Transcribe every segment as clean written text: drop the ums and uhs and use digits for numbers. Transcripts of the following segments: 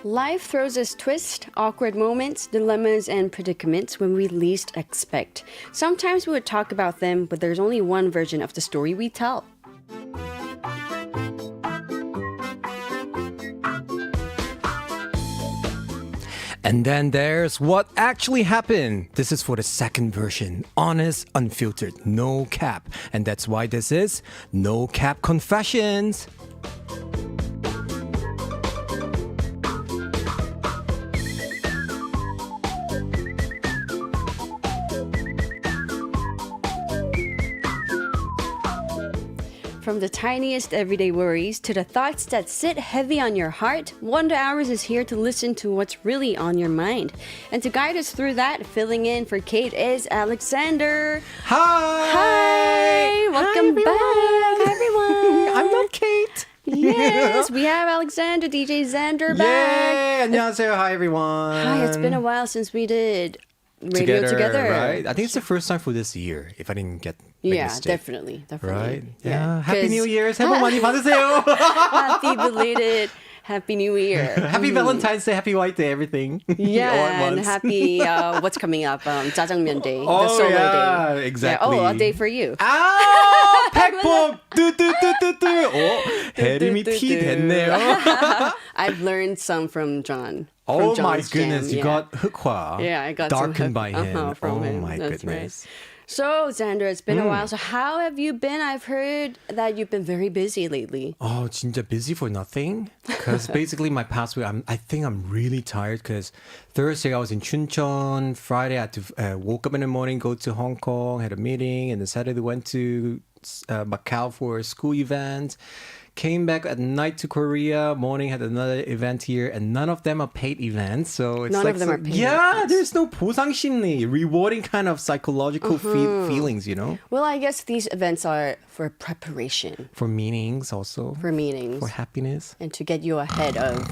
Life throws us twists, awkward moments, dilemmas, and predicaments when we least expect. Sometimes we would talk about them, but there's only one version of the story we tell. And then there's what actually happened. This is for the second version. Honest, unfiltered, no cap. And that's why this is No Cap Confessions. From the tiniest everyday worries to the thoughts that sit heavy on your heart, Wonder Hours is here to listen to what's really on your mind. And to guide us through that, filling in for Kate is Alexander. Hi! Hi! Welcome back! Hi, everyone! I'm not Kate. Yes, we have Alexander, DJ Xander back. Yay! 안녕하세요. Hi, everyone. Hi, it's been a while since we did radio together. Right? I think it's the first time for this year, if I didn't get mistake. Definitely. Right? Yeah. Happy New Year. 새해 복 많이 받으세요. Happy belated Happy New Year. Happy Valentine's Day, Happy White Day, everything. Yeah, all at and once. happy, what's coming up? 짜장면 Day, the Oh, solo yeah, day. exactly. Yeah, a day for you. 아, 팩폭! 뚜뚜뚜뚜뚜. 혜림이 티 됐네요. I've learned some from John. Oh from my John's goodness, jam, you got 흑화. Yeah, I got darkened some by him. from him. My That's goodness. Right. So, Xander, it's been a while. So how have you been? I've heard that you've been very busy lately. Oh, 진짜 busy for nothing. Because basically my past week, I think I'm really tired because Thursday I was in Chuncheon. Friday I had to woke up in the morning, go to Hong Kong, had a meeting. And then Saturday went to Macau for a school event. Came back at night to Korea. Morning had another event here, and none of them are paid events. So it's None like of them are paid yeah, events. there's no 보상 심리, rewarding kind of psychological feelings, you know, Well, I guess these events are for preparation, for meanings also, for meetings, for happiness. and to get you ahead of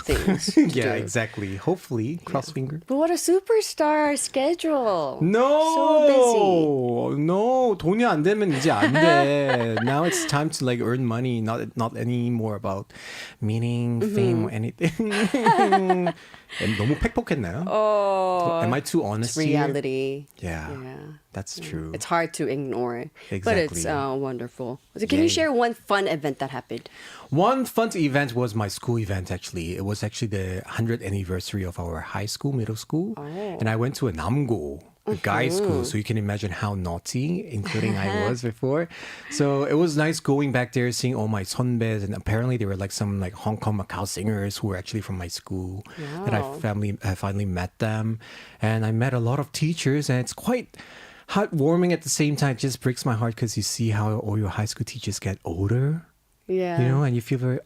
things. Yeah, exactly. Hopefully, cross finger. But what a superstar schedule. No, So busy. no, 돈이 안 되면 이제 안 돼. Now it's time to like earn money, not anymore about meaning, fame, or anything. 너무 팩폭했나요? Oh, Am I too honest it's here? reality. Yeah, that's true. It's hard to ignore, but it's Exactly. wonderful. So can you Yay. share one fun event that happened? One fun event was my school event, actually. It was actually the 100th anniversary of our high school, middle school. And I went to a 남고, a guy's school. So you can imagine how naughty, including I was before. So it was nice going back there, seeing all my 선배s. And apparently there were like some like Hong Kong, Macau singers who were actually from my school. And I finally met them. And I met a lot of teachers. And it's quite heartwarming at the same time. It just breaks my heart because you see how all your high school teachers get older. Yeah. You know, and you feel very,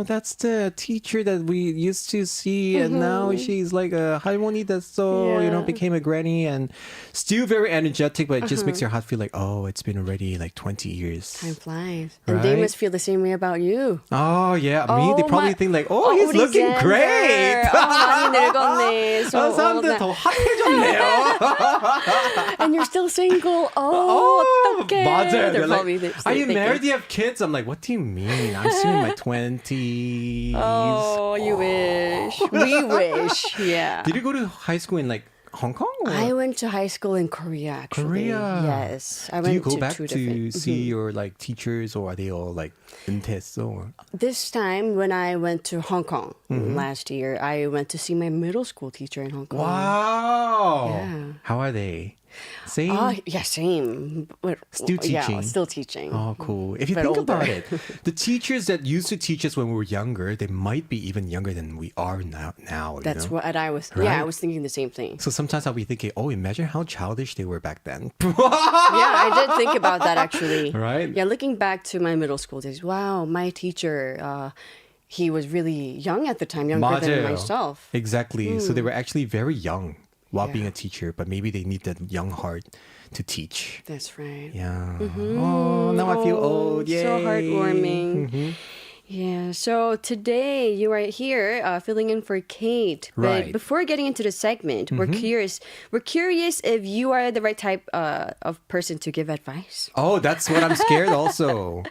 that's the teacher that we used to see, and now she's like a 할머니 됐어, you know, became a granny, and still very energetic, but it just makes your heart feel like, it's been already like 20 years. Time flies. And they Right? must feel the same way about you. Oh, yeah, me? They probably think like, he's 우리 looking Xander. great! 많이 늙었네. So 사람들 더 핫해졌네요. And you're still single. 어떡해. 맞아요. They're They're probably like, are you married? Do you have kids? I'm like, what do you mean? I'm still in my 20s. Oh, you wish. We wish. Yeah. Did you go to high school in like Hong Kong? Or? I went to high school in Korea, actually. Korea. Yes. I Do went you go to back two to different. see your like teachers, or are they all like 은퇴했어? Or? This time, when I went to Hong Kong last year, I went to see my middle school teacher in Hong Kong. Wow. Yeah. How are they? Same? Yeah, same. But, Still Yeah, teaching? still teaching. Oh, cool. If you But think older. about it, the teachers that used to teach us when we were younger, they might be even younger than we are now. That's you know? what I was. Right? Yeah, I was thinking the same thing. So sometimes I'll be thinking, imagine how childish they were back then. Yeah, I did think about that actually. Right? Yeah, looking back to my middle school days. Wow, my teacher. He was really young at the time, younger than 맞아요. myself. Exactly. So they were actually very young while Yeah. being a teacher, but maybe they need that young heart to teach. That's right. Yeah. Oh, now I feel old. Yay. So heartwarming. Yeah, so today you are here filling in for Kate. But Right. before getting into the segment, we're curious if you are the right type of person to give advice. Oh, that's what I'm scared also.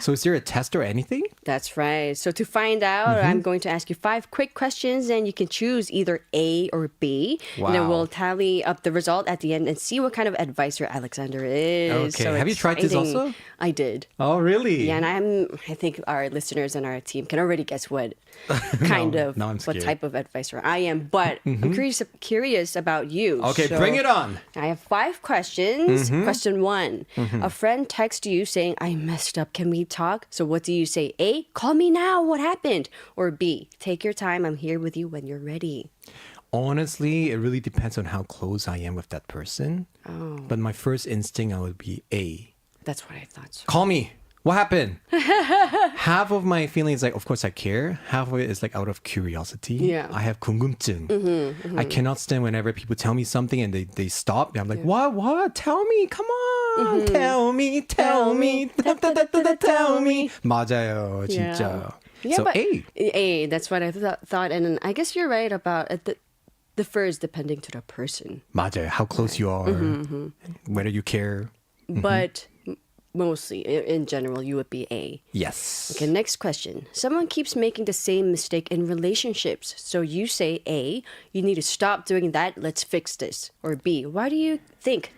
So is there a test or anything? That's right. So to find out, I'm going to ask you 5 quick questions and you can choose either A or B. And then Wow. we'll tally up the result at the end and see what kind of advisor Alexander is. Okay. So Have you tried this exciting. also? I did. Oh, really? Yeah, and I think our listeners and our team can already guess what kind of, now I'm what scared. type of advisor I am. But I'm curious about you. Okay, So bring it on. I have 5 questions. Question 1. A friend texts you saying, I messed up. Can we talk? So what do you say? A, call me now. What happened? Or B, take your time. I'm here with you when you're ready. Honestly, it really depends on how close I am with that person. Oh. But my first instinct, I would be A. That's what I thought. So. Call me. What happened? Half of my feeling is like, of course I care. Half of it is like out of curiosity. Yeah. I have 궁금증. I cannot stand whenever people tell me something and they stop. I'm like, what? Tell me. Come on. Tell me. Tell me. Tell me. 맞아요. 진짜. Yeah, So but A. That's what I thought. And I guess you're right about the first depending to the person. 맞아요. How close you are. Whether you care. But mostly, in general, you would be A. Yes. Okay, next question. Someone keeps making the same mistake in relationships. So you say A, you need to stop doing that. Let's fix this. Or B, why do you think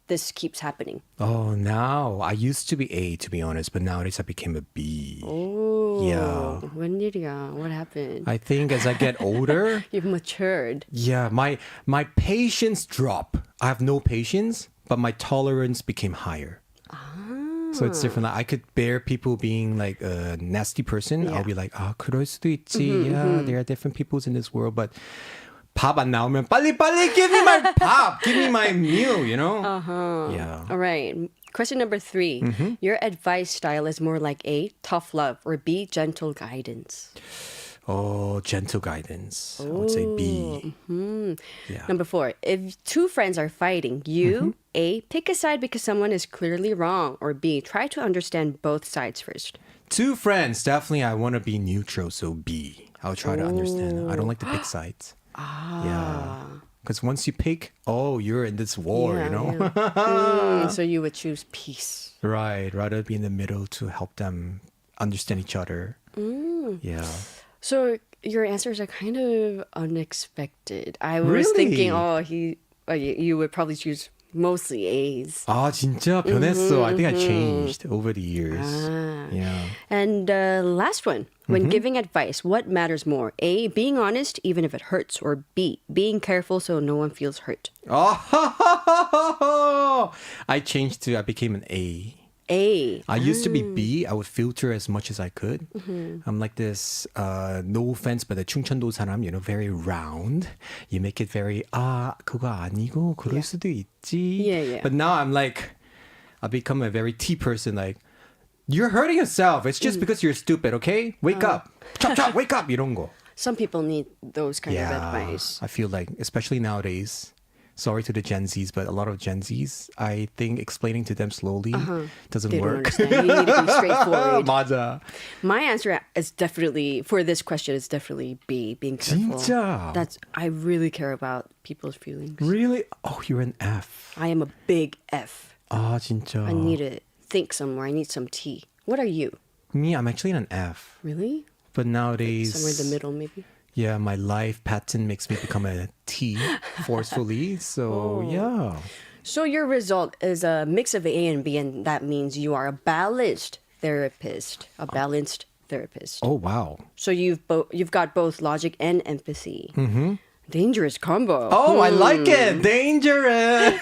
this keeps happening? Oh, now I used to be A, to be honest, but nowadays I became a B. Oh, Yeah. 웬일이야? What happened? I think as I get older, You've matured. yeah, my patience drop. I have no patience, but my tolerance became higher. So it's different. Like, I could bear people being like a nasty person. I'll be like, 그럴 수도 있지. Yeah, there are different peoples in this world, but 밥 안 나오면 빨리 give me my 밥, give me my meal, you know? Yeah. All right. Question number 3. Your advice style is more like A, tough love, or B, gentle guidance. Oh, gentle guidance. I would say B. Yeah. Number 4, if 2 friends are fighting, you, A, pick a side because someone is clearly wrong, or B, try to understand both sides first. 2 friends, definitely I want to be neutral, so B. I'll try to understand. I don't like to pick sides. Yeah. Because once you pick, you're in this war, you know? So you would choose peace. Right. Rather be in the middle to help them understand each other. Yeah. So your answers are kind of unexpected. I was Really? thinking, you would probably choose mostly A's. 아, 진짜 변했어. I think I changed over the years. Yeah. And last one. When giving advice, what matters more? A, being honest even if it hurts, or B, being careful so no one feels hurt. Oh, I became an A. A. I used to be B. I would filter as much as I could. I'm like this, no offense, but the 충청도 사람, you know, very round. You make it very, 그거 아니고 그럴 수도 있지. Yeah. But now I'm like, I become a very T person, like, you're hurting yourself. It's just because you're stupid, okay? Wake up. Chop, wake up. 이런 거. Some people need those kind of advice. I feel like, especially nowadays, sorry to the Gen Zs, but a lot of Gen Zs, I think explaining to them slowly doesn't They don't work. understand. You need to be straightforward. 맞아. My answer is definitely, for this question, is definitely B, being careful. 진짜? I really care about people's feelings. Really? Oh, you're an F. I am a big F. 아, 진짜. I need to think somewhere. I need some tea. What are you? Me, I'm actually an F. Really? But nowadays... Somewhere in the middle, maybe? Yeah, my life pattern makes me become a T forcefully. So, yeah. So your result is a mix of A and B, and that means you are a balanced therapist. A balanced therapist. Oh, wow. So you've got both logic and empathy. Dangerous combo. Oh, I like it. Dangerous.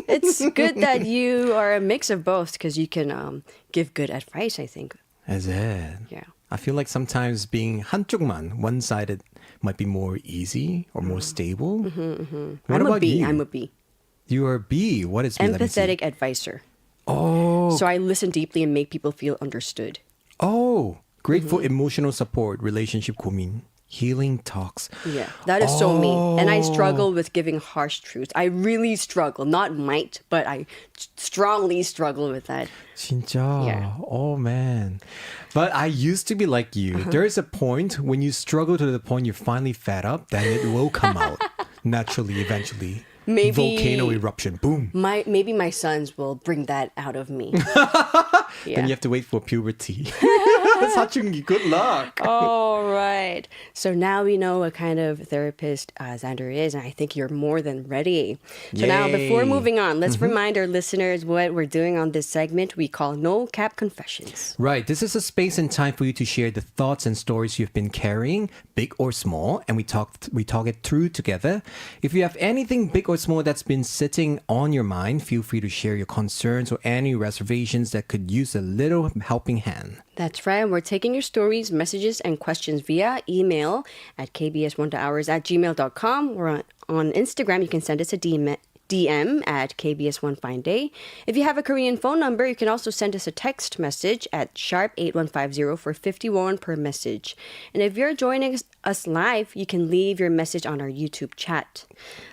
It's good that you are a mix of both because you can give good advice, I think. Is it? Yeah. I feel like sometimes being 한쪽만, one-sided, might be more easy or more stable. What about you? I'm a B. You are B. What is B? Let me see. Empathetic advisor. Oh. So I listen deeply and make people feel understood. Oh. Great for emotional support, relationship 고민. Healing talks. Yeah, that is so me. And I struggle with giving harsh truths. I really struggle. Not might, but I strongly struggle with that. 진짜. Yeah. Oh, man. But I used to be like you. There is a point when you struggle to the point you're finally fed up, then it will come out naturally, eventually. Maybe Volcano eruption. Boom. Maybe my sons will bring that out of me. Then you have to wait for puberty. 사춘기, good luck. All right. So now we know what kind of therapist Xander is, and I think you're more than ready. So now, before moving on, let's remind our listeners what we're doing on this segment we call No Cap Confessions. Right. This is a space and time for you to share the thoughts and stories you've been carrying, big or small, and we talk it through together. If you have anything big or small that's been sitting on your mind, feel free to share your concerns or any reservations that could use a little helping hand. That's right. We're taking your stories, messages, and questions via email at kbswonderhours@gmail.com. We're on Instagram. You can send us a DM at KBS1FineDay. If you have a Korean phone number, you can also send us a text message at #8150 for 51 per message. And if you're joining us live, you can leave your message on our YouTube chat.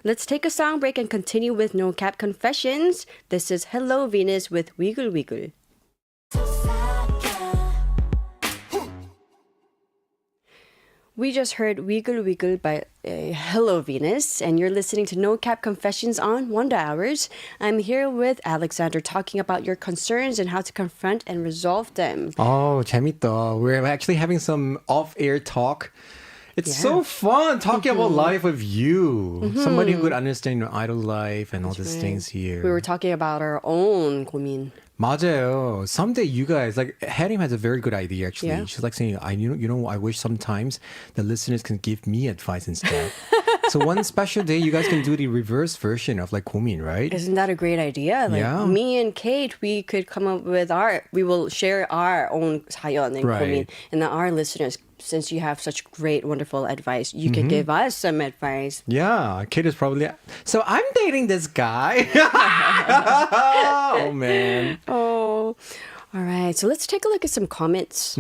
Let's take a song break and continue with No Cap Confessions. This is Hello Venus with Wiggle Wiggle. We just heard Wiggle Wiggle by Hello Venus, and you're listening to No Cap Confessions on Wonder Hours. I'm here with Alexander talking about your concerns and how to confront and resolve them. Oh, 재밌다. We're actually having some off-air talk. It's so fun talking about life with you. Somebody who could understand your idol life and all these things here. We were talking about our own 고민. 맞아요. Someday you guys, like Hyerim has a very good idea actually. Yeah. She's like saying, I wish sometimes the listeners can give me advice instead. So one special day you guys can do the reverse version of like 고민, right? Isn't that a great idea? Like Yeah. me and Kate, we could come up with we will share our own 사연 and 고민. And then our listeners, since you have such great, wonderful advice, you could give us some advice. Yeah, Kate is probably, so I'm dating this guy. Oh man. Oh, all right. So let's take a look at some comments.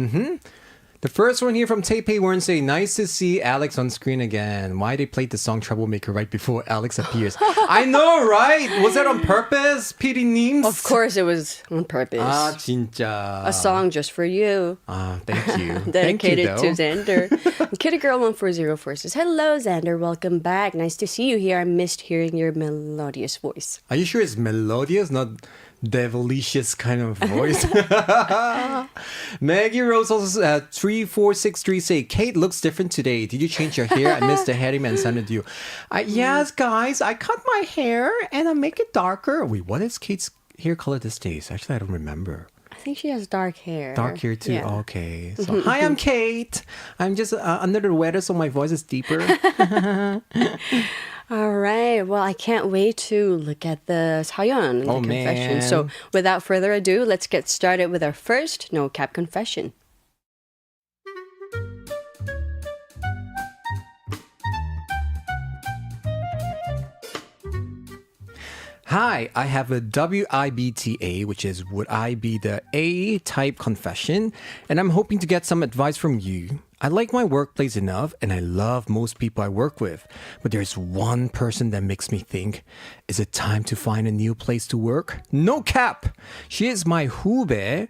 The first one here from Taipei Warren say, nice to see Alex on screen again. Why they played the song Troublemaker right before Alex appears? I know, right? Was that on purpose, PD Neems? Of course, it was on purpose. Ah, 진짜. A song just for you. Ah, thank you. Dedicated thank you, to Xander. Kitty Girl 1404 says, hello, Xander. Welcome back. Nice to see you here. I missed hearing your melodious voice. Are you sure it's melodious, not devilicious kind of voice? Maggie Rose also 3463 say, Kate looks different today. Did you change your hair? I missed the Hyerim and sent it to you. Yes, guys, I cut my hair and I make it darker. Wait, what is Kate's hair color these days? Actually, I don't remember. I think she has dark hair. Dark hair too? Yeah. Okay. So, hi, I'm Kate. I'm just under the weather, so my voice is deeper. All right. Well, I can't wait to look at the 사연, the confession. Man. So without further ado, let's get started with our first No Cap Confession. Hi, I have a WIBTA, which is would I be the A type confession, and I'm hoping to get some advice from you. I like my workplace enough, and I love most people I work with, but there's one person that makes me think, is it time to find a new place to work? No cap! She is my 후배,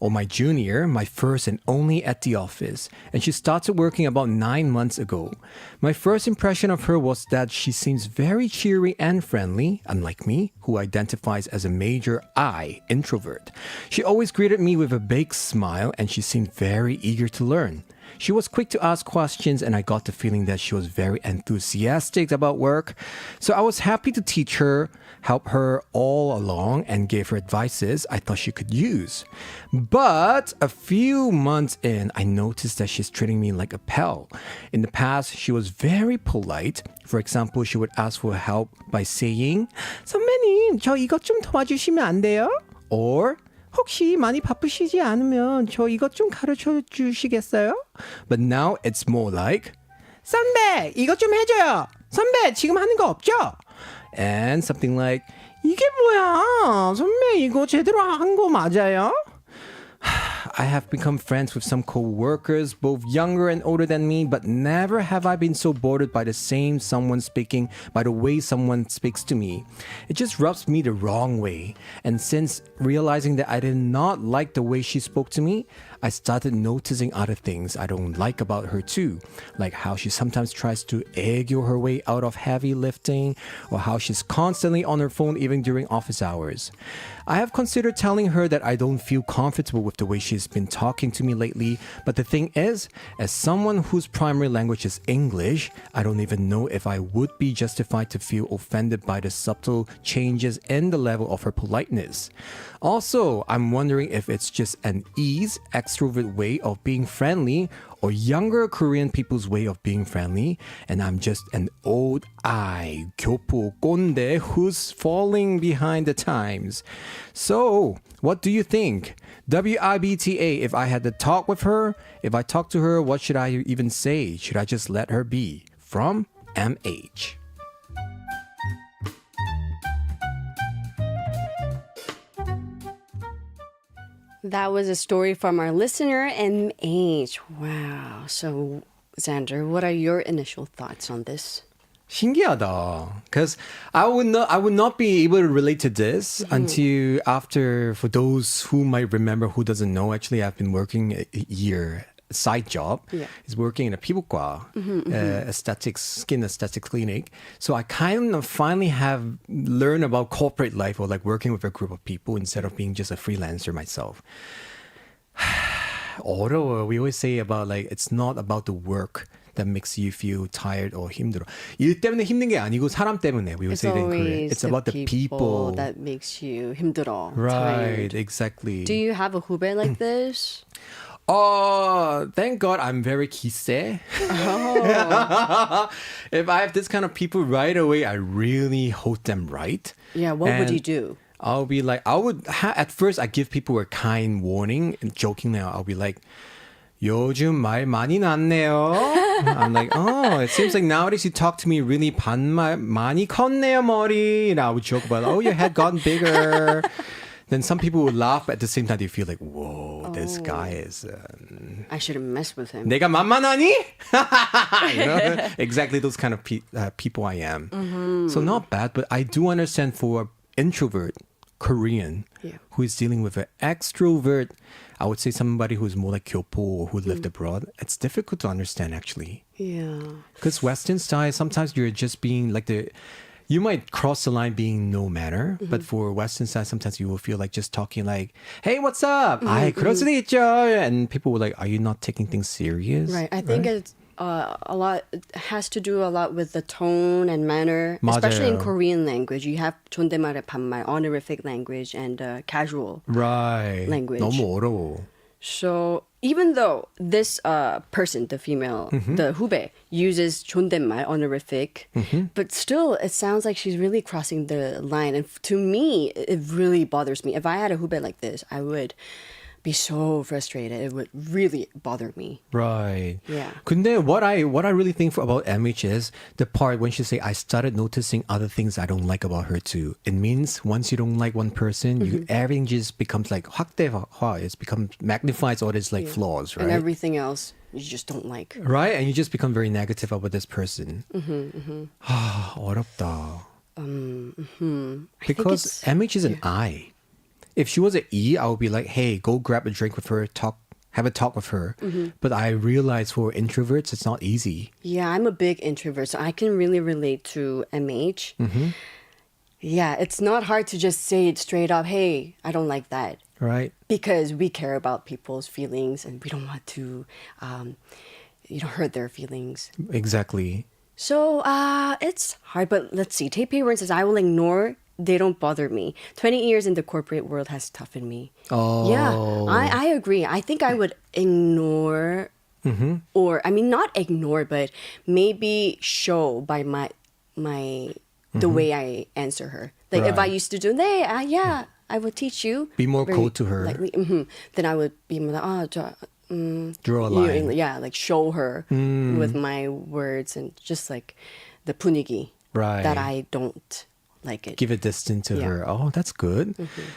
or my junior, my first and only at the office, and she started working about 9 months ago. My first impression of her was that she seems very cheery and friendly, unlike me, who identifies as a major I, introvert. She always greeted me with a big smile, and she seemed very eager to learn. She was quick to ask questions, and I got the feeling that she was very enthusiastic about work. So I was happy to teach her, help her all along, and gave her advices I thought she could use. But a few months in, I noticed that she's treating me like a pal. In the past, she was very polite. For example, she would ask for help by saying, 선배님, 저 이것 좀 도와주시면 안 돼요? Or, 혹시 많이 바쁘시지 않으면 저 이것 좀 가르쳐 주시겠어요? But now it's more like, 선배, 이것 좀 해줘요. 선배, 지금 하는 거 없죠? And something like, 이게 뭐야? 선배, 이거 제대로 한 거 맞아요? I have become friends with some co-workers, both younger and older than me, but never have I been so bothered by the way someone speaks to me. It just rubs me the wrong way. And since realizing that I did not like the way she spoke to me, I started noticing other things I don't like about her too, like how she sometimes tries to ague her way out of heavy lifting, or how she's constantly on her phone even during office hours. I have considered telling her that I don't feel comfortable with the way she's been talking to me lately, but the thing is, as someone whose primary language is English, I don't even know if I would be justified to feel offended by the subtle changes in the level of her politeness. Also, I'm wondering if it's just an extrovert way of being friendly, or younger Korean people's way of being friendly, and I'm just an old 교포 꼰대 who's falling behind the times. So, what do you think? WIBTA, if I had to talk with her, if I talk to her, what should I even say? Should I just let her be? From MH. That was a story from our listener, MH. Wow. So, Xander, what are your initial thoughts on this? 신기하다. Because I would not be able to relate to this until after, for those who might remember, who doesn't know, actually I've been working a year, side job. Yeah. Is working in a 피부과, skin aesthetics clinic. So I kind of finally have learned about corporate life, or like working with a group of people instead of being just a freelancer myself. 어려워. We always say about like, it's not about the work that makes you feel tired or 힘들어. 일 때문에 힘든 게 아니고 사람 때문에. We would say that in Korean. It's about the people that makes you 힘들어. Right, tired. Exactly. Do you have a 후배 like this? Oh, thank God I'm very 기세. Oh. If I have this kind of people right away, I really hold them right. Yeah, what would you do? I'll be like, at first I give people a kind warning, and jokingly I'll be like, 요즘 말 많이 났네요. I'm like, oh, it seems like nowadays you talk to me really 많이 컸네요, 머리. And I would joke about, oh, your head gotten bigger. Then some people would laugh, but at the same time, they feel like, whoa, this guy is... I shouldn't mess with him. 내가 만만하니? You know? Exactly those kind of people I am. Mm-hmm. So not bad, but I do understand for an introvert Korean who is dealing with an extrovert, I would say somebody who's more like 교포 or who lived abroad, it's difficult to understand actually. Yeah. Because Western style, sometimes you're just being like you might cross the line being no manner, but for Western style, sometimes you will feel like just talking like, hey, what's up? 아이, 그럴 수도 있죠. And people were like, are you not taking things serious? Right. I think it's it has to do a lot with the tone and manner, 맞아요. especially in Korean language. You have 존댓말에 반말, honorific language, and casual language. 너무 어려워. So even though this person, the female, the 후배, uses 존댓말, honorific, but still it sounds like she's really crossing the line. And to me, it really bothers me. If I had a 후배 like this, I would be so frustrated. It would really bother me. Right. Yeah. 근데 what I really think about MH is the part when she say I started noticing other things I don't like about her too. It means once you don't like one person, everything just becomes like 확대화. It's become magnifies all its like flaws, right? And everything else you just don't like. Right, and you just become very negative about this person. 어렵다. Because MH is an I. If she was an E, I would be like, hey, go grab a drink with her, have a talk with her. But I realize for introverts, it's not easy. Yeah, I'm a big introvert, so I can really relate to MH. Yeah, it's not hard to just say it straight up, hey, I don't like that. Right. Because we care about people's feelings and we don't want to hurt their feelings. Exactly. So it's hard, but let's see. Taipei Wern says, I will ignore. They don't bother me. 20 years in the corporate world has toughened me. Oh. Yeah, I agree. I think I would ignore, or I mean, not ignore, but maybe show by the way I answer her. Like if I used to do, I would teach you. Be more cold to her. Then I would be more like, draw a line. Yeah, like show her with my words and just like the 분위기 that I don't like it. Give a distance to her. Oh, that's good.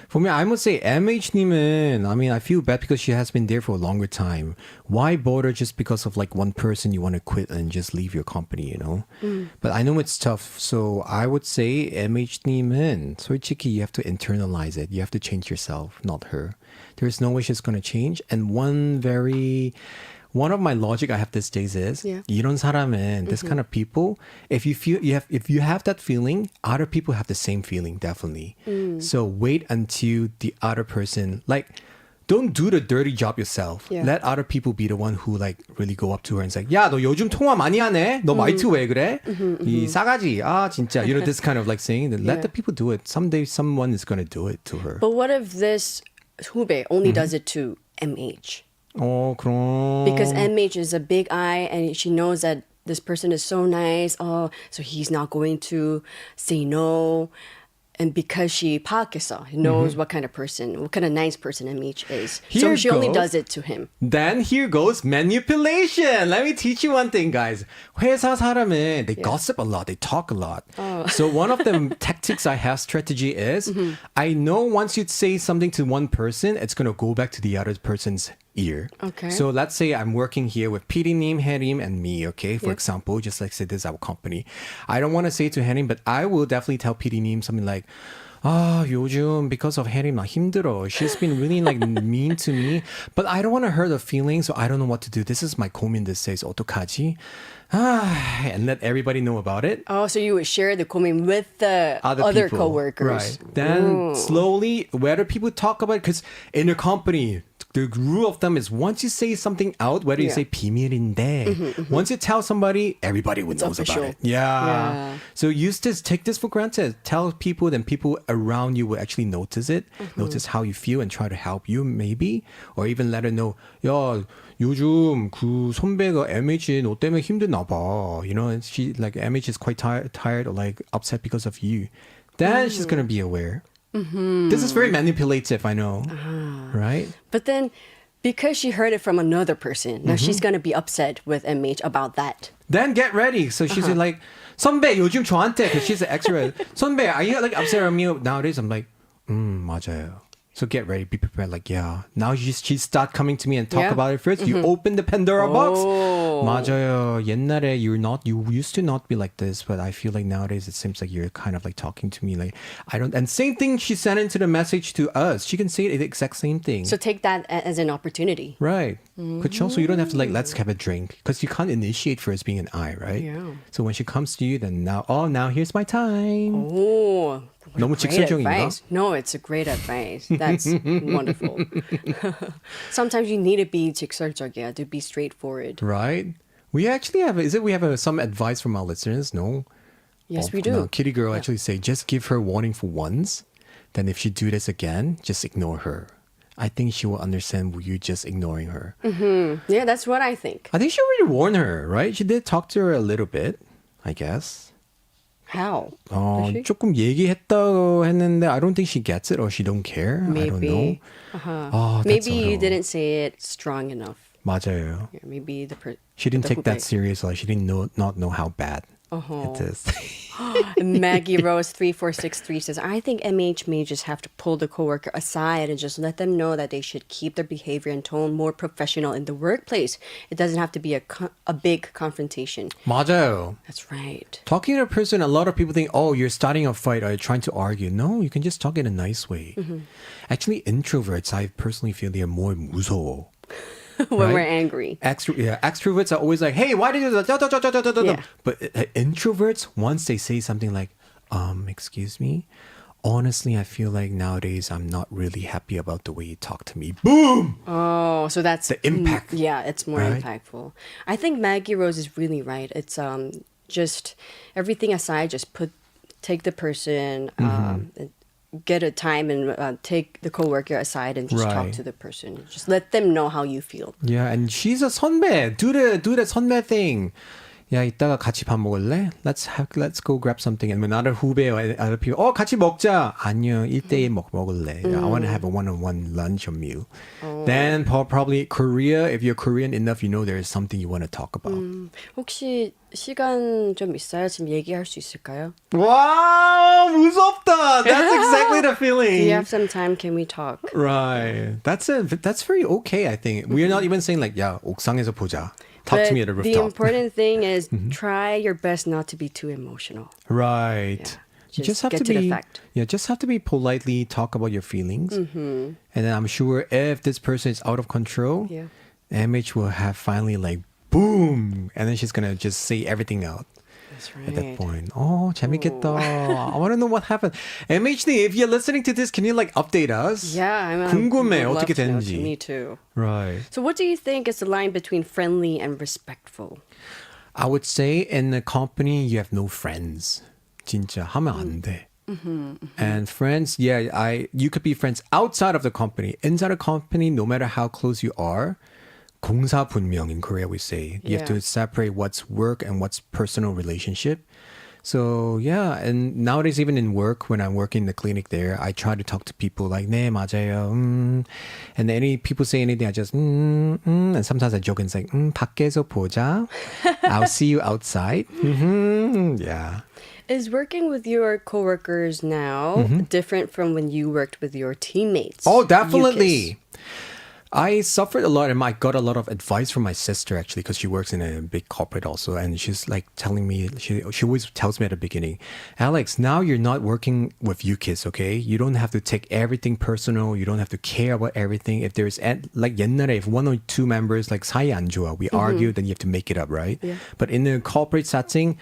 For me, I would say MH님은, I mean, I feel bad because she has been there for a longer time. Why bother just because of like one person you want to quit and just leave your company, you know? But I know it's tough. So I would say MH님은, 솔직히 you have to internalize it. You have to change yourself, not her. There's no way she's going to change. And one of my logic I have these days is 이런 사람은 this kind of people if you have that feeling other people have the same feeling definitely so wait until the other person like don't do the dirty job yourself let other people be the one who like really go up to her and say 야 너 요즘 통화 많이 하네 너 말투 왜 그래 이 싸가지 아 진짜 you know this kind of like saying let the people do it someday someone is going to do it to her. But what if this 후배 only does it to MH? Oh, 그럼. Because MH is a big eye and she knows that this person is so nice. Oh, so he's not going to say no. And because she 파악했어, knows what kind of nice person MH is. So she only does it to him. Then here goes manipulation. Let me teach you one thing, guys. 회사 사람은, they gossip a lot. They talk a lot. So one of the tactics I have strategy is, I know once you say something to one person, it's going to go back to the other person's ear. Okay. So let's say I'm working here with PD님, Hyerim, and me, okay? For example, just like say this is our company. I don't want to say to Hyerim, but I will definitely tell PD님 something like, 요즘 because of Hyerim 나 힘들어. She's been really like mean to me, but I don't want to hurt her feelings, so I don't know what to do. This is my 고민 these days. 어떡하지? And let everybody know about it. Oh, so you would share the 고민 with the other people. coworkers. Right. Then slowly, whether people talk about it, because in a company, the rule of thumb is once you say something out, whether you say 비밀인데, once you tell somebody, everybody would know about it. Yeah. So take this for granted. Tell people, then people around you will actually notice it, notice how you feel and try to help you maybe, or even let her know, 야, 요즘 그 선배가 MH 너 때문에 힘드나 봐. You know, and she like MH is quite tired or like upset because of you. Then she's gonna be aware. This is very manipulative, I know. Right? But then, because she heard it from another person, now she's going to be upset with MH about that. Then get ready. So she's like, 선배 요즘 저한테, because she's an extrovert. 선배, are you like upset on me nowadays? I'm like, 맞아요. So get ready, be prepared. Like, yeah. Now she start coming to me and talk about it first. You open the Pandora box. 맞아요. 옛날에 you used to not be like this, but I feel like nowadays it seems like you're kind of like talking to me like and same thing she sent into the message to us. She can say the exact same thing. So take that as an opportunity. Right. 그쵸? So you don't have to like, let's have a drink. Because you can't initiate first being an I, right? Yeah. So when she comes to you, then now here's my time. Oh, 너무 직설적인가? No, it's a great advice. That's wonderful. Sometimes you need to be 직설적이야, to be straightforward. Right? We actually have some advice from our listeners? No? Yes, we do. No, Kitty Girl actually say, just give her warning for once. Then if she do this again, just ignore her. I think she will understand you just ignoring her. Yeah, that's what I think. I think she already warned her, right? She did talk to her a little bit, I guess. How? 조금 얘기했다고 했는데 I don't think she gets it or she don't care. Maybe. I don't know. Maybe you didn't say it strong enough. 맞아요. Yeah, maybe she didn't take that serious. Like she didn't not know how bad it is. Maggie Rose 3463 says, I think MH may just have to pull the coworker aside and just let them know that they should keep their behavior and tone more professional in the workplace. It doesn't have to be a big confrontation. 맞아요. That's right. Talking to a person, a lot of people think, oh, you're starting a fight or you're trying to argue. No, you can just talk in a nice way. Actually, introverts, I personally feel they are more 무서워. When we're angry. Extroverts are always like, hey, why did you do that? Yeah. But introverts, once they say something like, excuse me, honestly, I feel like nowadays I'm not really happy about the way you talk to me. Boom! Oh, so that's the impact. Yeah, it's more impactful. I think Maggie Rose is really right. It's just everything aside, just take the person, get a time and take the coworker aside and just talk to the person. Just let them know how you feel. Yeah, and she's a 선배. Do the 선배 thing. 야, 이따가 같이 밥 먹을래? Let's go grab something. And when other 후배 or other people, 같이 먹자. 아니요, 1대1 먹을래. I want to have a one-on-one lunch or meal. Then probably Korea, if you're Korean enough, you know there is something you want to talk about. 혹시 시간 좀 있어요? 지금 얘기할 수 있을까요? Wow, 무섭다. That's exactly the feeling. Do you have some time? Can we talk? Right. That's very okay, I think. We're not even saying like, 야, 옥상에서 보자. Talk to me at a rooftop. The important thing is try your best not to be too emotional. Right. Yeah. Just have get to to be the fact. Yeah, just have to be politely talk about your feelings. And then I'm sure if this person is out of control, MH will have finally like boom, and then she's gonna just say everything out. That's right. At that point. 재밌겠다. I want to know what happened. MHD, if you're listening to this, can you like update us? Yeah, 궁금해 would love 어떻게 to know. 되는지. Me too. Right. So what do you think is the line between friendly and respectful? I would say in a company you have no friends. 진짜 하면 안 돼. And friends, you could be friends outside of the company. Inside a company, no matter how close you are, 공사분명 in Korea we say. You have to separate what's work and what's personal relationship. So and nowadays even in work, when I'm working in the clinic there, I try to talk to people like 네 맞아요. And any people say anything, I just and sometimes I joke and say 밖에서 보자. I'll see you outside. Yeah. Is working with your coworkers now different from when you worked with your teammates? Oh, definitely. I suffered a lot and I got a lot of advice from my sister actually because she works in a big corporate also, and she's like telling me, she always tells me at the beginning, Alex, now you're not working with you kids, okay? You don't have to take everything personal. You don't have to care about everything. If there's like 옛날에, if one or two members like 사이 안 좋아, we argue, then you have to make it up, right? Yeah. But in a corporate setting,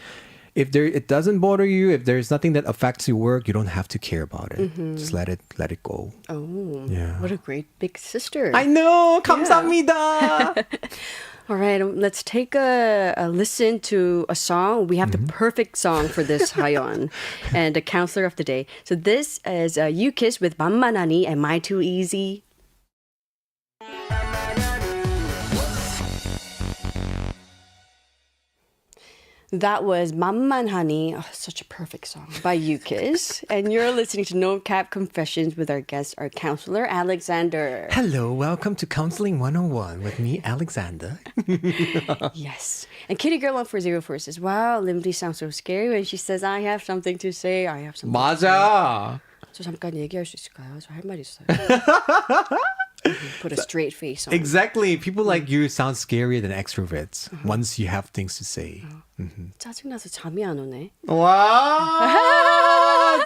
if it doesn't bother you, if there's nothing that affects your work, you don't have to care about it. Just let it go. Oh, yeah. What a great big sister. I know. 감사합니다. All right, let's take a listen to a song. We have the perfect song for this Hyeon and the counselor of the day. So this is You Kiss with 만만하니. Am I too easy? That was 만만하니, such a perfect song, by UKIS. And you're listening to No Cap Confessions with our guest, our counselor, Alexander. Hello, welcome to Counseling 101 with me, Alexander. Yes. And Kitty Girl 1404 says, wow, Limdy sounds so scary when she says, I have something to say, I have something to say. 맞아. 저 잠깐 얘기할 수 있을까요? 저 할 말 있어요. Put a straight face on. Exactly. People like you sound scarier than extroverts once you have things to say. 짜증나서 잠이 안 오네. 와,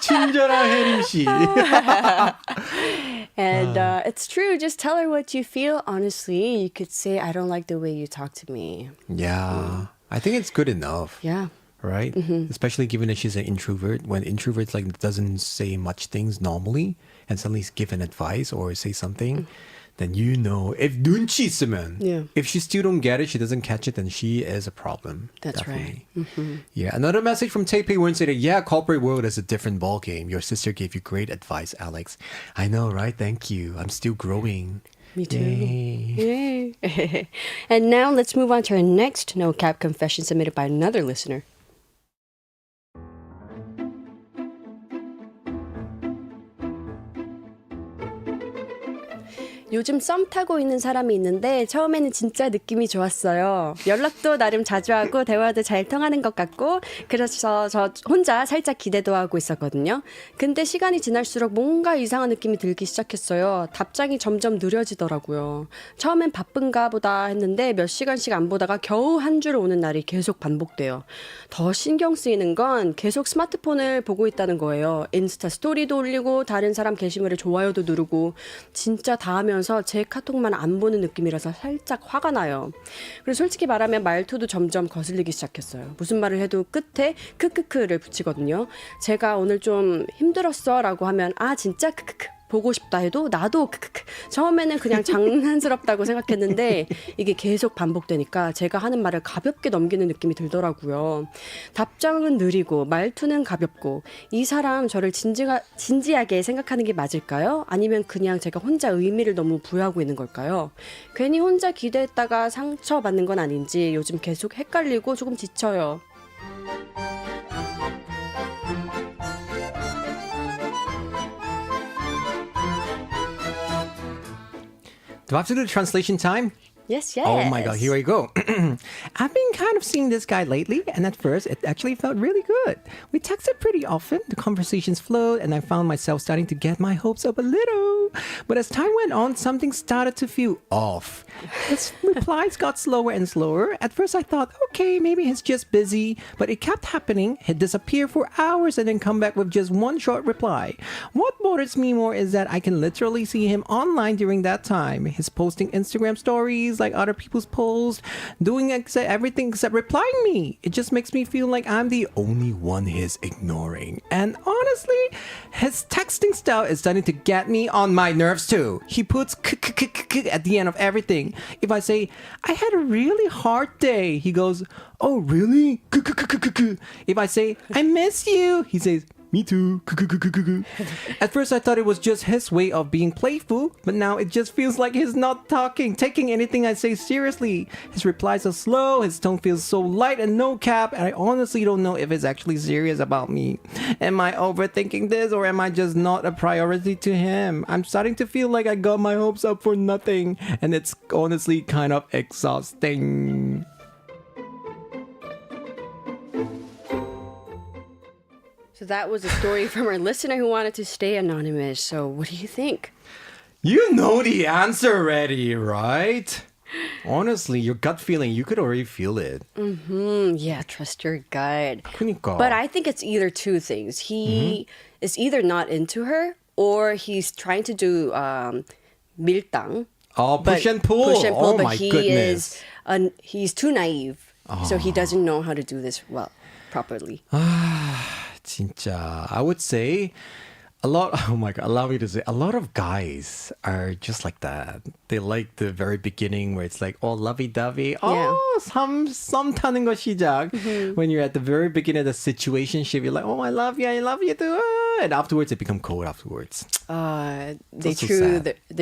친절한 혜림 씨. And it's true. Just tell her what you feel. Honestly, you could say, I don't like the way you talk to me. Yeah. I think it's good enough. Yeah. Right? Especially given that she's an introvert. When introverts like doesn't say much things normally and suddenly give an advice or say something, then you know if 눈치 있으면, if she still don't get it, she doesn't catch it, then she is a problem. That's definitely. right. Yeah. Another message from Taipei Wednesday that corporate world is a different ball game. Your sister gave you great advice, Alex. I know, right? Thank you. I'm still growing. Me too. Yay. Yay. And now let's move on to our next No Cap confession submitted by another listener. 요즘 썸 타고 있는 사람이 있는데 처음에는 진짜 느낌이 좋았어요. 연락도 나름 자주 하고 대화도 잘 통하는 것 같고 그래서 저 혼자 살짝 기대도 하고 있었거든요. 근데 시간이 지날수록 뭔가 이상한 느낌이 들기 시작했어요. 답장이 점점 느려지더라고요. 처음엔 바쁜가 보다 했는데 몇 시간씩 안 보다가 겨우 한 줄 오는 날이 계속 반복돼요. 더 신경 쓰이는 건 계속 스마트폰을 보고 있다는 거예요. 인스타 스토리도 올리고 다른 사람 게시물에 좋아요도 누르고 진짜 다 하면 제 카톡만 안 보는 느낌이라서 살짝 화가 나요. 그리고 솔직히 말하면 말투도 점점 거슬리기 시작했어요. 무슨 말을 해도 끝에 크크크를 붙이거든요. 제가 오늘 좀 힘들었어 라고 하면 아 진짜 크크크 보고 싶다 해도 나도 처음에는 그냥 장난스럽다고 생각했는데 이게 계속 반복되니까 제가 하는 말을 가볍게 넘기는 느낌이 들더라고요. 답장은 느리고 말투는 가볍고 이 사람 저를 진지하게 생각하는 게 맞을까요? 아니면 그냥 제가 혼자 의미를 너무 부여하고 있는 걸까요? 괜히 혼자 기대했다가 상처받는 건 아닌지 요즘 계속 헷갈리고 조금 지쳐요. Do I have to do the translation time? Yes, yes. Oh my God, here we go. I've been kind of seeing this guy lately, and at first it actually felt really good. We texted pretty often, the conversations flowed, and I found myself starting to get my hopes up a little. But as time went on, something started to feel off. His replies got slower and slower. At first I thought, okay, maybe he's just busy, but it kept happening. He'd disappear for hours and then come back with just one short reply. What bothers me more is that I can literally see him online during that time. He's posting Instagram stories like other people's posts, doing everything except replying me. It just makes me feel like I'm the only one he's ignoring. And honestly, his texting style is starting to get me on my nerves too. He puts at the end of everything. If I say, I had a really hard day, he goes, oh really? If I say, I miss you, he says, me too. At first I thought it was just his way of being playful, but now it just feels like he's not taking anything I say seriously. His replies are slow, his tone feels so light and no cap, and I honestly don't know if he's actually serious about me. Am I overthinking this, or am I just not a priority to him? I'm starting to feel like I got my hopes up for nothing, and it's honestly kind of exhausting. So that was a story from our listener who wanted to stay anonymous. So what do you think? You know the answer already, right? Honestly, your gut feeling, you could already feel it. Yeah, trust your gut. 그러니까. But I think it's either two things. He is either not into her or he's trying to do 밀당. Oh, push and pull. Push and pull, oh but my he goodness. he's too naive. So he doesn't know how to do this well, properly. 진짜, I would say a lot, oh my God, allow me to say, a lot of guys are just like that. They like the very beginning where it's like, oh, lovey-dovey. Oh, 썸 타는 거 시작. When you're at the very beginning of the situationship, you're like, oh, I love you too. And afterwards, it becomes cold afterwards. They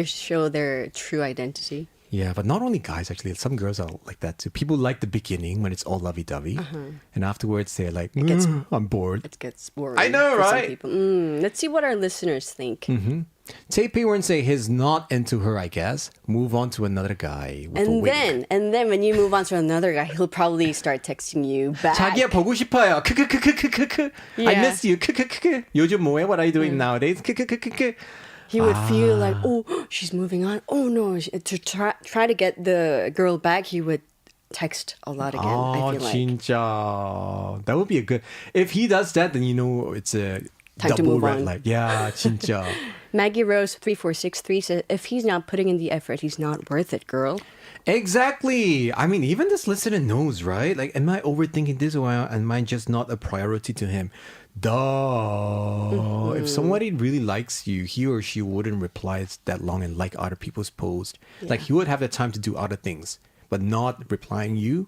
show their true identity. Yeah, but not only guys, actually. Some girls are like that too. People like the beginning when it's all lovey-dovey. And afterwards, they're like, I'm bored. It gets boring. I know, for some right? people. Let's see what our listeners think. Taipei say he's not into her, I guess. Move on to another guy. With a wink. And then when you move on to another guy, he'll probably start texting you back. 자기야 보고 싶어요. I miss you. 요즘 뭐해? What are you doing nowadays? He would feel like, oh, she's moving on. Oh no, to try to get the girl back, he would text a lot again. I feel like. 진짜. That would be a good. If he does that, then you know it's a time to double move red on. light. Yeah, 진짜. Maggie Rose 3463 says, if he's not putting in the effort, he's not worth it, girl. Exactly. I mean, even this listener knows, right? Like, am I overthinking this, or am I just not a priority to him? Duh. If somebody really likes you, he or she wouldn't reply that long and like other people's posts. Yeah. Like, he would have the time to do other things, but not replying you.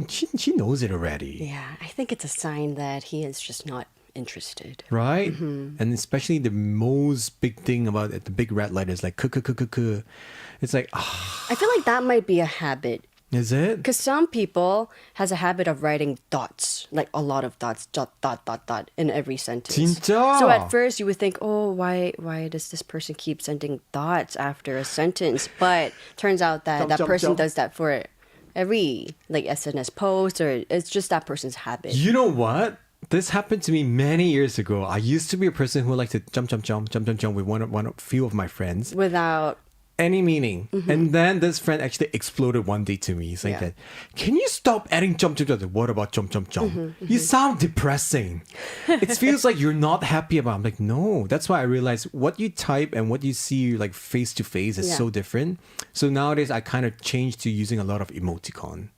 She knows it already. Yeah, I think it's a sign that he is just not interested. Right? And especially the most big thing about it, the big red light is like, it's like, I feel like that might be a habit. Is it? Because some people has a habit of writing dots, like a lot of dots, dot, in every sentence. 진짜? So at first you would think, oh, why does this person keep sending dots after a sentence? But turns out that that person does that for every like SNS post, or it's just that person's habit. You know what? This happened to me many years ago. I used to be a person who liked to jump with one few of my friends. Without any meaning. And then this friend actually exploded one day to me saying that, can you stop adding jump? What about jump? You sound depressing. It feels like you're not happy about it. I'm like, no. That's why I realized what you type and what you see like face to face is so different. So nowadays I kind of changed to using a lot of emoticon.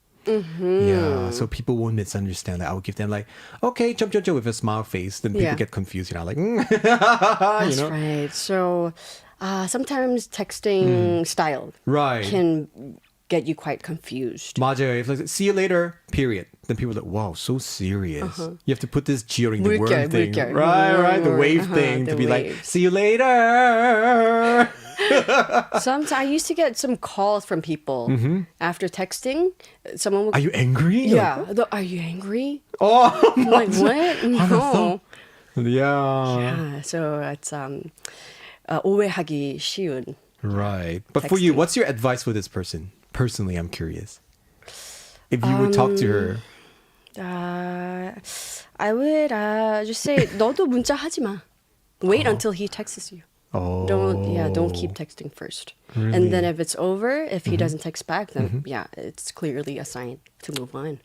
Yeah, so people won't misunderstand that. I would give them like, okay, jump with a smile face. Then people get confused, like, That's right. So sometimes texting style can get you quite confused. 맞아요. If like, see you later, period. Then people are like, wow, so serious. You have to put this during the word thing. 물결. Right, the wave thing. To be like, see you later. Sometimes I used to get some calls from people after texting. Someone would, Are you angry? Yeah. Are you angry? Oh, I'm like, what? No. Yeah. So it's 오해하기 쉬운. Right. But for you, what's your advice for this person? Personally, I'm curious. If you would talk to her. I would just say, 너도 문자 하지 마. Wait until he texts you. Oh. Don't keep texting first. Really? And then if it's over, if he doesn't text back, then it's clearly a sign to move on.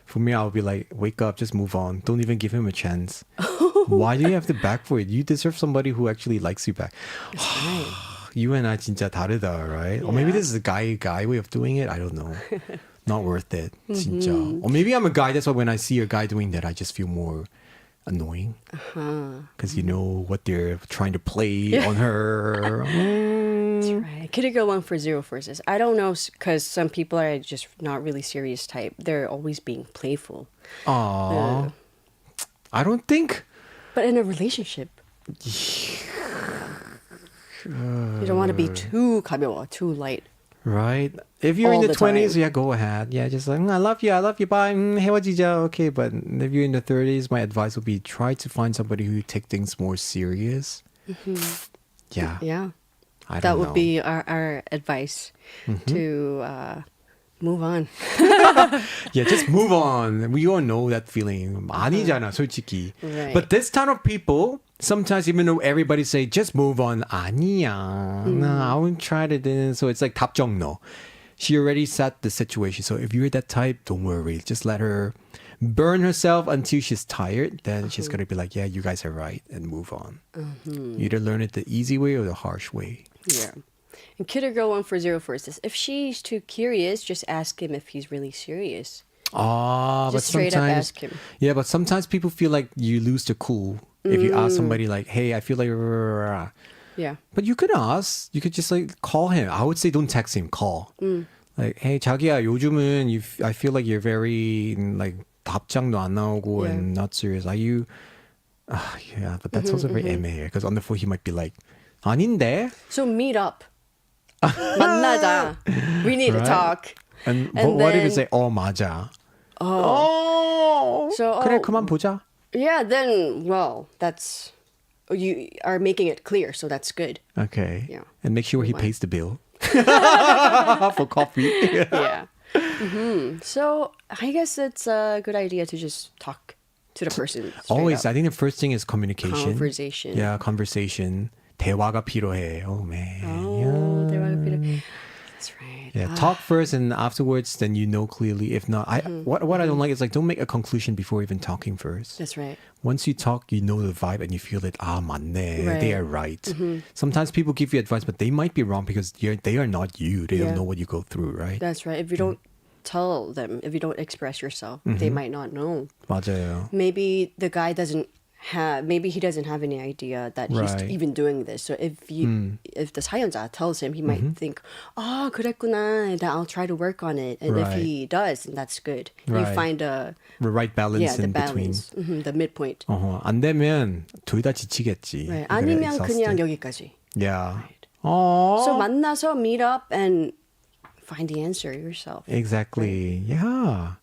For me, I'll be like, wake up, just move on. Don't even give him a chance. Why do you have to back for it? You deserve somebody who actually likes you back. You and I 진짜 다르다, right? Or maybe this is a guy way of doing it. I don't know. Not worth it. 진짜. Or maybe I'm a guy. That's why when I see a guy doing that, I just feel more annoying. Because you know what they're trying to play on her. That's right. Could go 1 for 0 versus. I don't know, because some people are just not really serious type. They're always being playful. I don't think. But in a relationship, you don't want to be too 가벼워, too light. Right? If you're in All the the 20s, time. yeah, go ahead. Yeah, just like, I love you, bye, 헤어지자. Okay, but if you're in the 30s, my advice would be try to find somebody who take things more serious. Yeah. Yeah. I don't That know. would be our advice to move on. Yeah, just move on. We all know that feeling. 아니잖아, 솔직히. Right. But this kind of people, sometimes even though everybody say, just move on, 아니야. No, I won't try to do. So it's like 답정너. She already set the situation. So if you're that type, don't worry. Just let her burn herself until she's tired. Then she's going to be like, yeah, you guys are right, and move on. You either learn it the easy way or the harsh way. Yeah. And kid or girl 1 for 0 first is if she's too curious, just ask him if he's really serious. But Just straight up sometimes, ask him. Yeah, but sometimes people feel like you lose the cool if you ask somebody like, hey, I feel like... Yeah. But you could ask. You could just like call him. I would say don't text him. Call. Like, hey, 자기야, 요즘은 I feel like you're very like 답장도 안 나오고 and not serious. Are you? Yeah, but that's also very 애매해. Because on the phone he might be like, 아닌데. So meet up. 만나자. We need to talk. And what if you then- say, 맞아. So 그래, 그만 보자. Yeah, then that's you are making it clear, so that's good. Okay. Yeah. And make sure he pays the bill. For coffee. Yeah. So I guess it's a good idea to just talk to the person. straight Always, up. I think the first thing is communication. Conversation. Yeah, conversation. 대화가 필요해. Oh man. 대화가 필요해. That's right. Yeah, talk first and afterwards, then you know clearly. If not, what I don't like is like don't make a conclusion before even talking first. That's right. Once you talk, you know the vibe and you feel it. 맞네. Right. They are right. Sometimes people give you advice, but they might be wrong because they are not you. They don't know what you go through, right? That's right. If you don't tell them, if you don't express yourself, they might not know. 맞아요. Maybe the guy maybe he doesn't have any idea that he's Right. even doing this. So if the 사연자 tells him, he might think, 그랬구나, then I'll try to work on it. And if Right. he does, then that's good. You Right. find the right balance the in between. balance, the midpoint. 안 되면 둘 다 지치겠지. Right. You're gonna 아니면 exhaust 그냥 it. 여기까지. Yeah. So 만나서 meet up and find the answer yourself. Exactly. Yeah.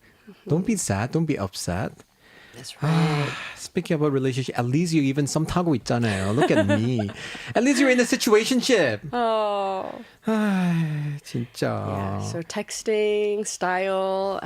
Don't be sad. Don't be upset. That's right. Speaking about relationship, at least you even some 타고 있잖아요. Look at me. At least you're in a situationship. 진짜. Yeah, so texting, style.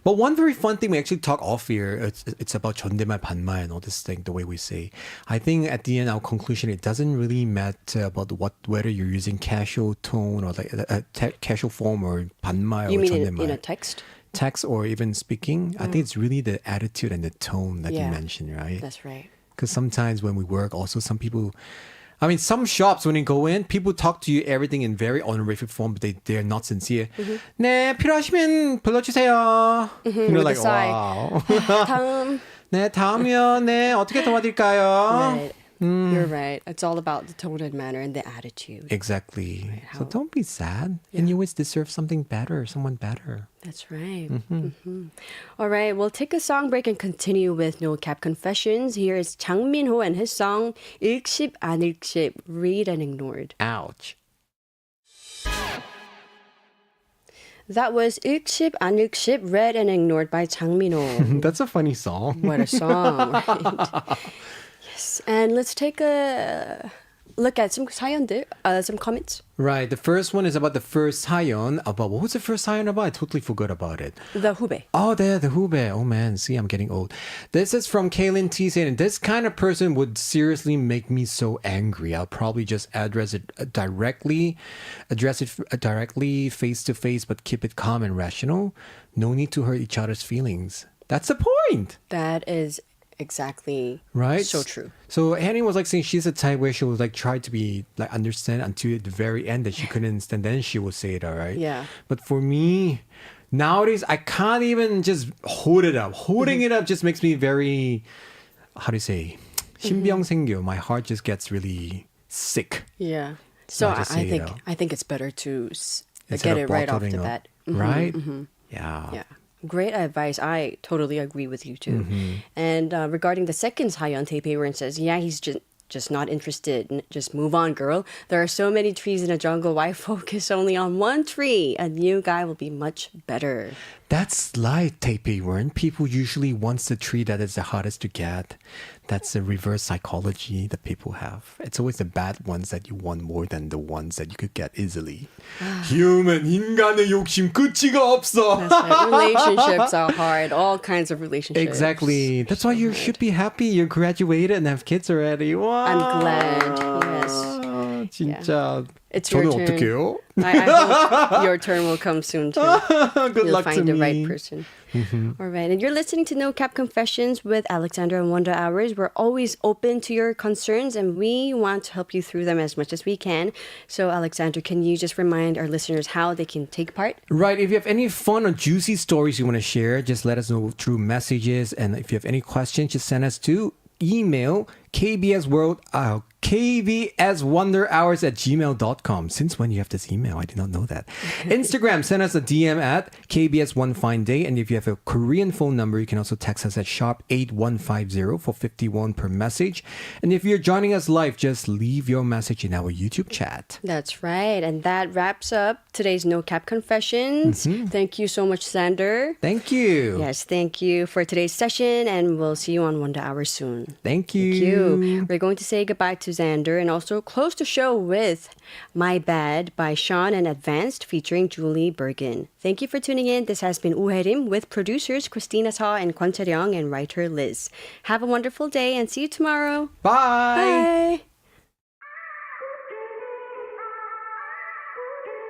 But one very fun thing we actually talk off here, it's about 존댓말, 반말 and all this thing, the way we say. I think at the end, our conclusion, it doesn't really matter about whether you're using casual tone or like a casual form or 반말 You or mean 존댓말. in a text? Text or even speaking. I think it's really the attitude and the tone that you Yeah. mentioned, right? That's right. Because sometimes when we work, also some people, I mean, some shops, when you go in, people talk to you everything in very honorific form, but they're not sincere. 네, 필요하시면 불러주세요. You're like, wow. 다음. 네, 다음이요. 네, 어떻게 도와드릴까요? Right. You're right. It's all about the tone and manner and the attitude. Exactly. Right, So don't be sad. And you always deserve something better, someone better. That's right. All right, we'll take a song break and continue with No Cap Confessions. Here is Jang Min-ho and his song 읽씹 안 읽씹, Read and Ignored. Ouch. That was 읽씹 안 읽씹, Read and Ignored by Jang Min-ho. That's a funny song. What a song, right? Yes, and let's take a look at some 사연들, some comments. Right. The first one is about the first 사연. About what was the first 사연 about? I totally forgot about it. The 후배. Oh, the hubae. Oh man, see, I'm getting old. This is from Kaylin T saying, this kind of person would seriously make me so angry. I'll probably just address it directly, face to face, but keep it calm and rational. No need to hurt each other's feelings. That's the point. That is exactly right. So true. So Annie was like saying she's a type where she would like try to be like understand until the very end that she couldn't understand. Then she would say it, all right. Yeah. But for me, nowadays I can't even just hold it up. Holding it up just makes me very, how do you say, 신병 생겨. My heart just gets really sick. Yeah. So I just say it out. I think it's better to Instead get of it right off the bottling up. bat. Right? Yeah. Yeah. Great advice. I totally agree with you too. And regarding the second Sayon Taipei says, yeah, he's just not interested. Just move on, girl. There are so many trees in a jungle. Why focus only on one tree? A new guy will be much better. That's like Taipei Wern. People usually want the tree that is the hardest to get. That's the reverse psychology that people have. It's always the bad ones that you want more than the ones that you could get easily. Human, 인간의 욕심 끝이가 없어. That's right. Relationships are hard. All kinds of relationships. Exactly. That's why you should be happy. You graduated and have kids already. Wow. I'm glad. Yes. 진짜. Yeah. It's your 저는 turn. 어떡해요? I hope your turn will come soon too. Good You'll luck find to the me. right person. All right. And you're listening to No Cap Confessions with Alexandra and Wonder Hours. We're always open to your concerns and we want to help you through them as much as we can. So, Alexandra, can you just remind our listeners how they can take part? Right. If you have any fun or juicy stories you want to share, just let us know through messages. And if you have any questions, just send us to email kbswonderhours@gmail.com. Since when you have this email? I did not know that. Instagram, send us a DM at KBS One Fine Day. And if you have a Korean phone number, you can also text us at #8150 for 51 per message. And if you're joining us live, just leave your message in our YouTube chat. That's right. And that wraps up today's No Cap Confessions. Thank you so much, Sander. Thank you. Yes, thank you for today's session. And we'll see you on Wonder Hour soon. Thank you. Thank you. We're going to say goodbye to Xander and also close the show with My Bad by Sean and Advanced featuring Julie Bergen. Thank you for tuning in. This has been Hyerim with producers Christina Sa and Kwon Chae-ryung and writer Liz. Have a wonderful day and see you tomorrow. Bye. Bye.